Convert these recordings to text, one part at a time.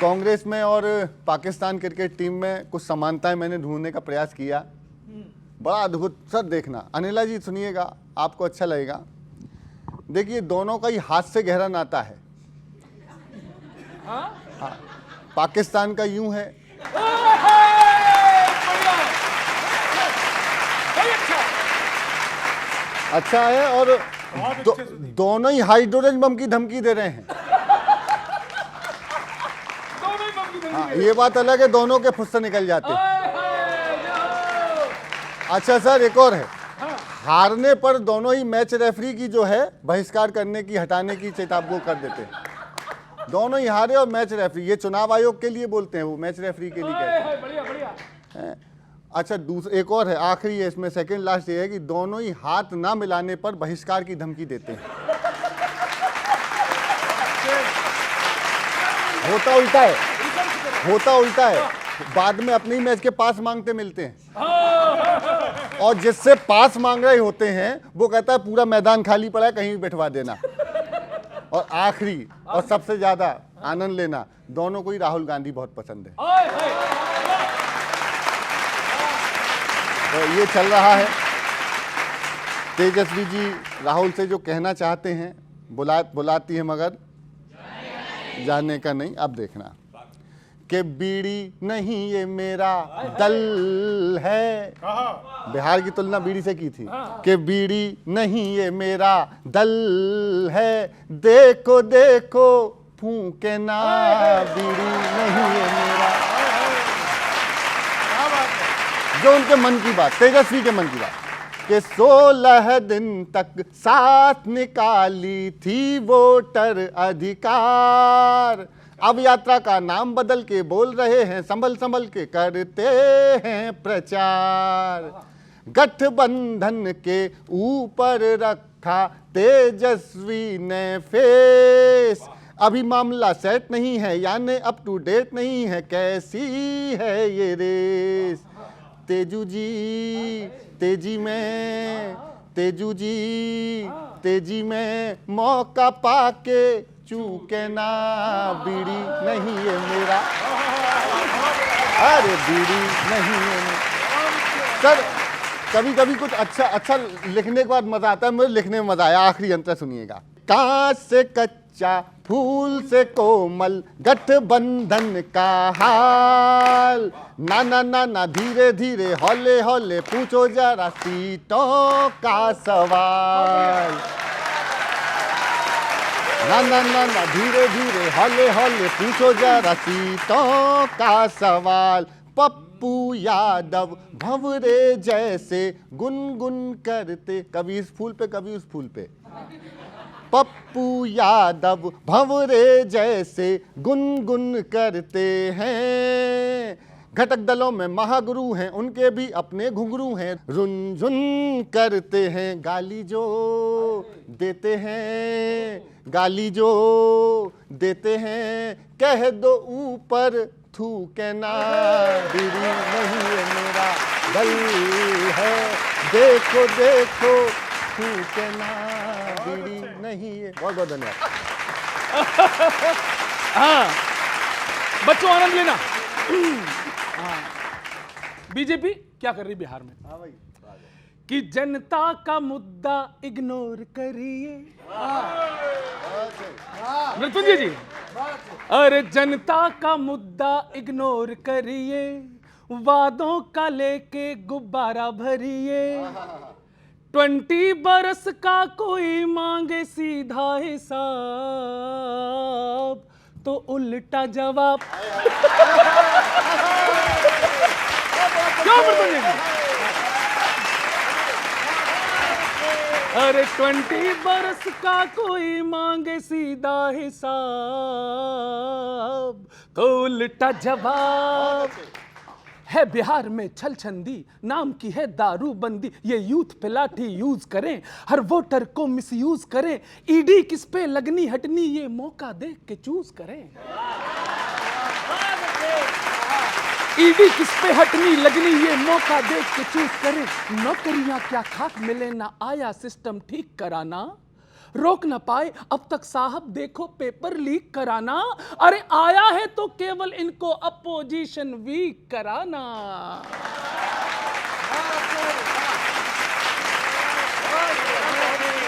कांग्रेस में और Pakistan cricket team में कुछ समानताएं मैंने ढूंढने का प्रयास किया। बड़ा अद्भुत सर, देखना अनिला जी, सुनिएगा, आपको अच्छा लगेगा। देखिए, दोनों का ही हाथ से गहरा नाता है। हाँ, पाकिस्तान का यूं है, अच्छा है, और दोनों ही हाइड्रोजन बम की धमकी दे रहे हैं। हाँ, ये बात अलग है, दोनों के फुस से निकल जाते। अच्छा सर, एक और है, हारने पर दोनों ही मैच रेफरी की जो है बहिष्कार करने की, हटाने की चेतावनी कर देते हैं। दोनों ही हारे और मैच रेफरी, ये चुनाव आयोग के लिए बोलते हैं, वो मैच रेफरी के लिए कहते हैं। अच्छा, एक और है, आखिरी है इसमें, सेकंड लास्ट ये है कि दोनों ही हाथ ना मिलाने पर बहिष्कार की धमकी देते हैं। होता उल्टा है, होता उल्टा है, बाद में अपने ही मैच के पास मांगते मिलते हैं, और जिससे पास मांग रहे होते हैं वो कहता है पूरा मैदान खाली पड़ा है, कहीं भी बैठवा देना। और आखिरी और सबसे ज्यादा आनंद लेना, दोनों को ही राहुल गांधी बहुत पसंद है। तो ये चल रहा है। तेजस्वी जी राहुल से जो कहना चाहते हैं, बुलाती है मगर जाने का नहीं। अब देखना कि बीड़ी नहीं ये मेरा दल है, बिहार की तुलना बीड़ी से की थी, कि बीड़ी नहीं ये मेरा दल है, देखो देखो फूके ना, बीड़ी नहीं ये मेरा। जो उनके मन की बात, तेजस्वी के मन की बात, कि 16 दिन तक साथ निकाली थी वोटर अधिकार, अब यात्रा का नाम बदल के बोल रहे हैं, संभल संभल के करते हैं प्रचार, गठबंधन के ऊपर रखा तेजस्वी ने फेस, अभी मामला सेट नहीं है, यानी अप टू डेट नहीं है, कैसी है ये रेस, तेजू जी तेजी में, तेजू जी तेजी में, मौका पाके चूके ना, बीड़ी नहीं है मेरा, अरे बीड़ी नहीं है मेरा। सर, कभी कभी कुछ अच्छा लिखने के बाद मजा आता है, मुझे लिखने में मजा आया। आखिरी अंतर सुनिएगा, कांच से कच्चा फूल से कोमल गठबंधन का हाल, ना ना ना ना धीरे धीरे हौले हौले पूछो जरा सीटों का सवाल, ना ना ना ना धीरे धीरे हौले हौले पूछो जरा सीटों का सवाल, पप्पू यादव भंवरे जैसे गुनगुन करते, कभी इस फूल पे कभी उस फूल पे, पप्पू यादव भंवरे जैसे गुनगुन करते हैं, घटक दलों में महागुरु हैं, उनके भी अपने घुंघरू हैं, रुनझुन करते हैं, गाली जो देते हैं, गाली जो देते हैं, कह दो ऊपर थूके ना, बीड़ी नहीं है मेरा दल है, देखो देखो थूके ना, बीड़ी नहीं है। बहुत बहुत धन्यवाद। हाँ बच्चों, आनंद लेना। बीजेपी क्या कर रही बिहार में? हाँ भाई, कि जनता का मुद्दा इग्नोर करिए, मृत्युंजय जी, अरे जनता का मुद्दा इग्नोर करिए, वादों का लेके गुब्बारा भरिए, 20 बरस का कोई मांगे सीधा हिसाब, तो उल्टा जवाब। क्यों मृत्युंजय जी? अरे 20 बरस का कोई मांगे सीधा हिसाब, तो उल्टा जवाब है। बिहार में छलछंदी नाम की है दारूबंदी, ये यूथ पे लाठी यूज करें, हर वोटर को मिसयूज करें, ईडी किस पे लगनी हटनी ये मौका देख के चूज करें, ईडी किस पे हटनी लगनी ये मौका देख के चूज करें, नौकरियां क्या खाक मिले ना आया सिस्टम ठीक कराना, रोक ना पाए अब तक साहब देखो पेपर लीक कराना, अरे आया है तो केवल इनको अपोजिशन वीक कराना।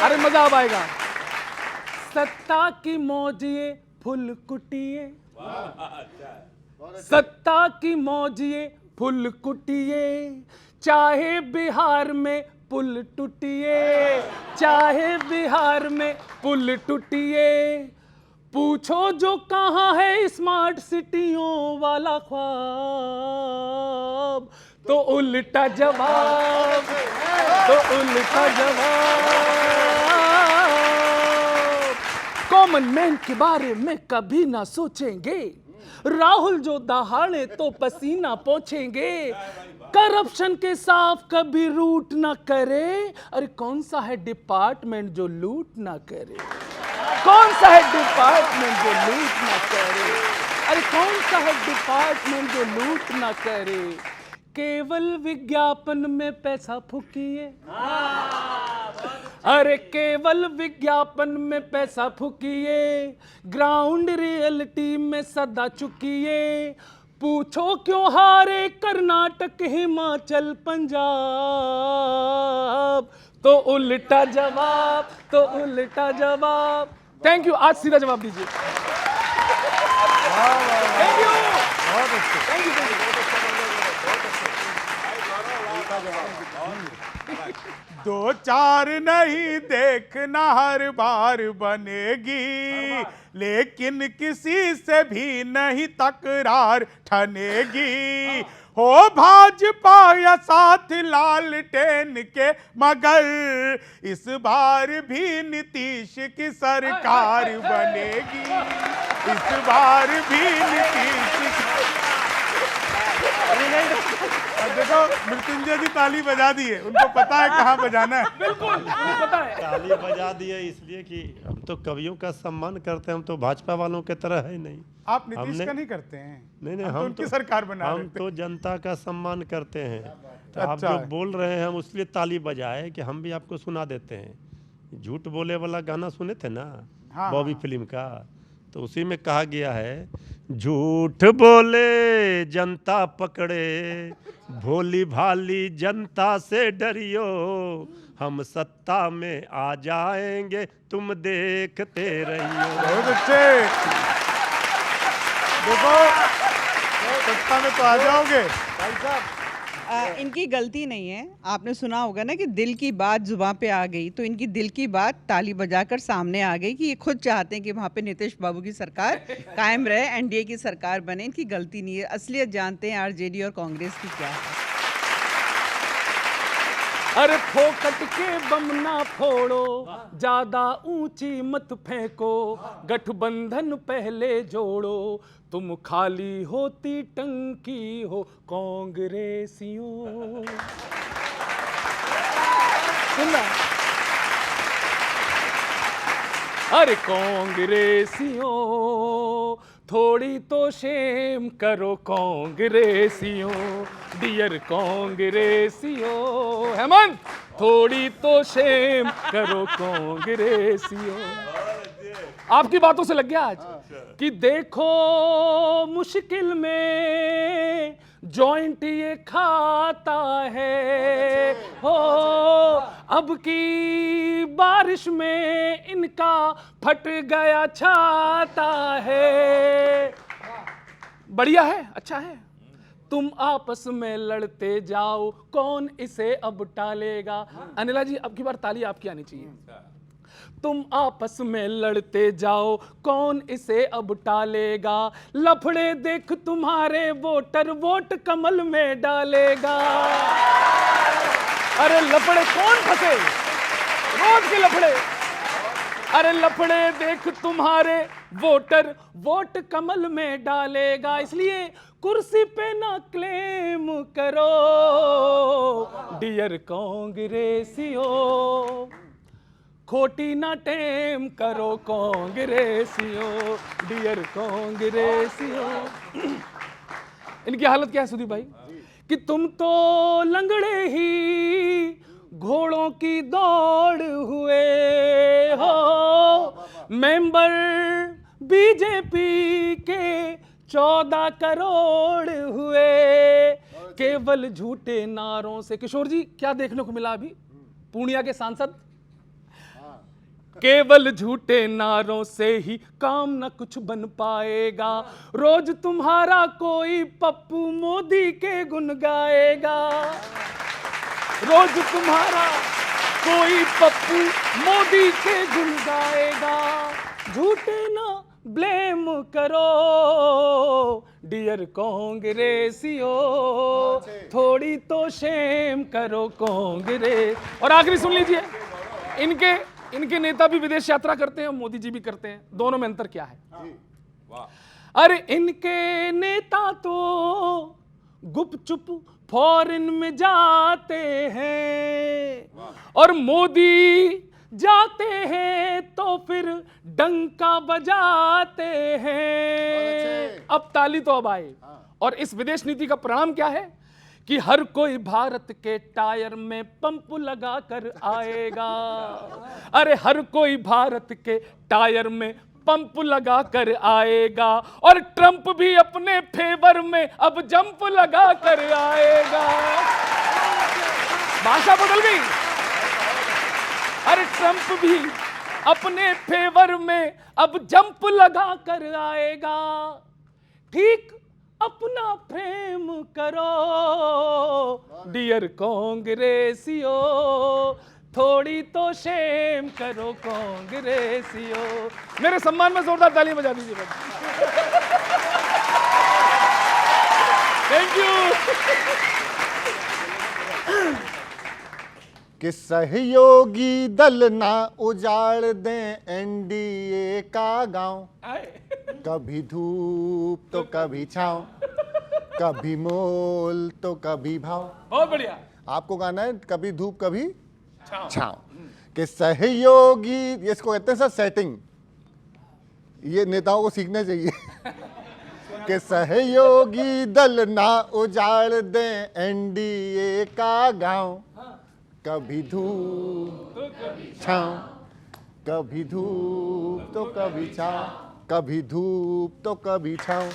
अरे मजा अब आएगा। सत्ता की मौज ये फुल कुटिए, सत्ता की मौज ये फुल कुटिए, चाहे बिहार में पुल टूटिए, चाहे बिहार में पुल टूटिए, पूछो जो कहाँ है स्मार्ट सिटियों वाला ख्वाब, तो उल्टा जवाब, तो उल्टा जवाब। कॉमन मैन के बारे में कभी ना सोचेंगे, राहुल जो दहाड़े तो पसीना पोंछेंगे, करप्शन के साफ कभी रूट ना करे, अरे कौन सा है डिपार्टमेंट जो लूट ना करे, कौन सा है डिपार्टमेंट जो लूट ना करे, अरे कौन सा है डिपार्टमेंट जो लूट ना करे, केवल विज्ञापन में पैसा फूकिए, अरे केवल विज्ञापन में पैसा फूकिए, ग्राउंड रियलिटी में सदा चुकिए, पूछो क्यों हारे कर्नाटक हिमाचल पंजाब, तो उल्टा जवाब, तो उल्टा जवाब। थैंक यू, आज सीधा जवाब दीजिए। Thank you, thank you. दो चार नहीं देखना हर बार बनेगी, लेकिन किसी से भी नहीं तकरार ठनेगी, हो भाजपा या साथ लालटेन के, मगर इस बार भी नीतीश की सरकार बनेगी, इस बार भी नीतीश की। देखो मृत्युंजय जी ताली बजा दी है, उनको पता है कहाँ बजाना है। बिल्कुल उन्हें पता है। ताली बजा दिए इसलिए कि हम तो कवियों का सम्मान करते हैं, हम तो भाजपा वालों के तरह है नहीं। आप नीतीश का नहीं करते हैं? नहीं हम तो उनकी सरकार बना हम तो जनता का सम्मान करते हैं। तो आप अच्छा जो बोल रहे हैं हम उसलिए ताली बजाए कि हम भी आपको सुना देते हैं। झूठ बोले वाला गाना सुने थे ना, हाँ, बॉबी हाँ। फिल्म का, तो उसी में कहा गया है, झूठ बोले जनता पकड़े, भोली भाली जनता से डरियो, हम सत्ता में आ जाएंगे तुम देखते रहियो। बहुत अच्छे। देखो सत्ता में तो आ जाओगे। इनकी गलती नहीं है। आपने सुना होगा ना कि दिल की बात जुबान पे आ गई, तो इनकी दिल की बात ताली बजाकर सामने आ गई कि ये खुद चाहते हैं कि वहाँ पे नीतीश बाबू की सरकार कायम रहे, एनडीए की सरकार बने। इनकी गलती नहीं है, असलियत जानते हैं आरजेडी और कांग्रेस की क्या है। अरे फोकट के बम ना फोड़ो, ज्यादा ऊंची मत फेंको, गठबंधन पहले जोड़ो, तुम खाली होती टंकी हो कांग्रेसियों। सुनना, अरे कांग्रेसियों थोड़ी तो शेम करो कांग्रेसियों, डियर कांग्रेसियों, हेमंत थोड़ी तो शेम करो कांग्रेसियों। आपकी बातों से लग गया आज कि देखो मुश्किल में जॉइंट ये खाता है, हो अब की बारिश में इनका फट गया छाता है। बढ़िया है, अच्छा है। तुम आपस में लड़ते जाओ, कौन इसे अब टालेगा। अनिला जी अब की बार ताली आपकी आनी चाहिए। तुम आपस में लड़ते जाओ, कौन इसे अब टालेगा, लफड़े देख तुम्हारे वोटर वोट कमल में डालेगा। अरे लफड़े कौन फंसे, रोज के लफड़े, अरे लफड़े देख तुम्हारे वोटर वोट कमल में डालेगा। इसलिए कुर्सी पे ना क्लेम करो डियर कांग्रेसियों, खोटी ना टेम करो कांग्रेसियों, डियर कांग्रेसियों। इनकी हालत क्या है सुदीप भाई कि तुम तो लंगड़े ही घोड़ों की दौड़ हुए हो, मेंबर बीजेपी के 14 करोड़ हुए, केवल झूठे नारों से। किशोर जी क्या देखने को मिला अभी पूर्णिया के सांसद? केवल झूठे नारों से ही काम न कुछ बन पाएगा, रोज तुम्हारा कोई पप्पू मोदी के गुण गाएगा, रोज तुम्हारा कोई पप्पू मोदी के गुण गाएगा, झूठे ना ब्लेम करो डियर कांग्रेसियो, थोड़ी तो शेम करो कांग्रेस। और आखिरी सुन लीजिए, इनके नेता भी विदेश यात्रा करते हैं, मोदी जी भी करते हैं, दोनों में अंतर क्या है? अरे इनके नेता तो गुपचुप फॉरेन में जाते हैं, और मोदी जाते हैं तो फिर डंका बजाते हैं। अब ताली तो अब आए। और इस विदेश नीति का परिणाम क्या है कि हर कोई भारत के टायर में पंप लगा कर आएगा। अरे हर कोई भारत के टायर में पंप लगा कर आएगा, और ट्रंप भी अपने फेवर में अब जंप लगा कर आएगा। भाषा बदल गई। अरे ट्रंप भी अपने फेवर में अब जंप लगा कर आएगा। ठीक अपना प्रेम करो डियर कांग्रेसियो, थोड़ी तो शेम करो कांग्रेसियो। मेरे सम्मान में जोरदार ताली बजा दीजिए। Thank you. कि सहयोगी दल ना उजाड़ दें एनडीए का गांव, कभी धूप तो कभी छांव, कभी मोल तो कभी भाव। बहुत बढ़िया। आपको गाना है कभी धूप कभी छांव। कि सहयोगी, इसको कहते हैं सर सेटिंग, ये नेताओं को सीखना चाहिए। कि सहयोगी दल ना उजाड़ दें एनडीए का गांव, कभी धूप छांव, कभी धूप तो कभी छांव, कभी धूप तो कभी छांव।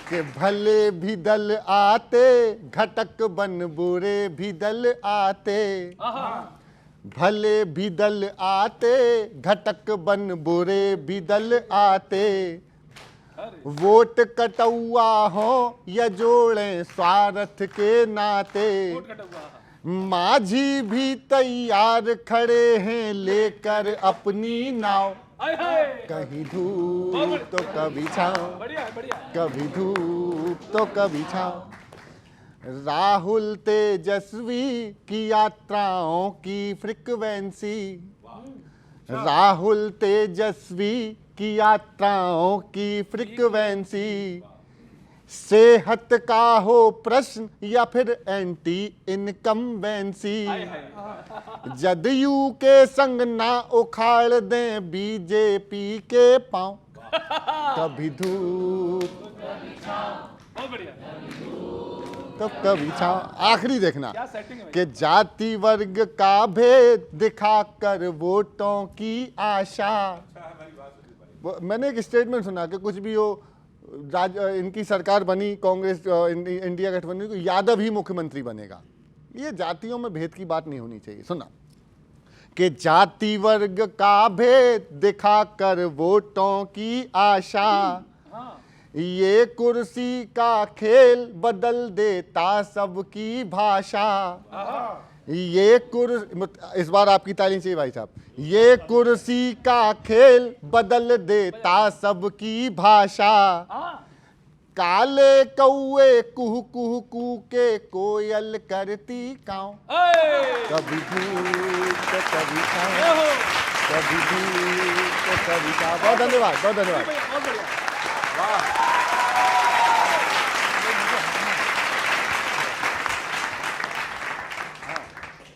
कि भले भी दल आते घटक बन बुरे भी दल आते, भले भी दल आते घटक बन बुरे भी दल आते, वोट कटौआ हो या जोड़ें स्वार्थ के नाते, माझी भी तैयार खड़े हैं लेकर अपनी नाव, कहीं धूप तो कभी छांव, कभी धूप तो कभी छांव। राहुल तेजस्वी की यात्राओं की फ्रीक्वेंसी, राहुल तेजस्वी की यात्राओं की फ्रीक्वेंसी, सेहत का हो प्रश्न या फिर एंटी इनकम्बेंसी, जदयू के संग ना उखाड़ दें बीजेपी के पांव, कभी धूप तो कभी छांव। आखिरी देखना कि जाति वर्ग का भेद दिखाकर वोटों की आशा। मैंने एक स्टेटमेंट सुना कि कुछ भी हो, इनकी सरकार बनी कांग्रेस इंडिया गठबंधन, तो यादव ही मुख्यमंत्री बनेगा। ये जातियों में भेद की बात नहीं होनी चाहिए। सुना कि जाति वर्ग का भेद दिखाकर वोटों की आशा, ये कुर्सी का खेल बदल देता सबकी भाषा, ये इस बार आपकी ताली चाहिए भाई साहब। ये कुर्सी का खेल बदल देता सबकी भाषा, काले कौए कुह कुह कू के कोयल करती कांव, कभी धूप तो कभी छांव, कभी धूप तो कभी छांव। बहुत धन्यवाद, बहुत धन्यवाद।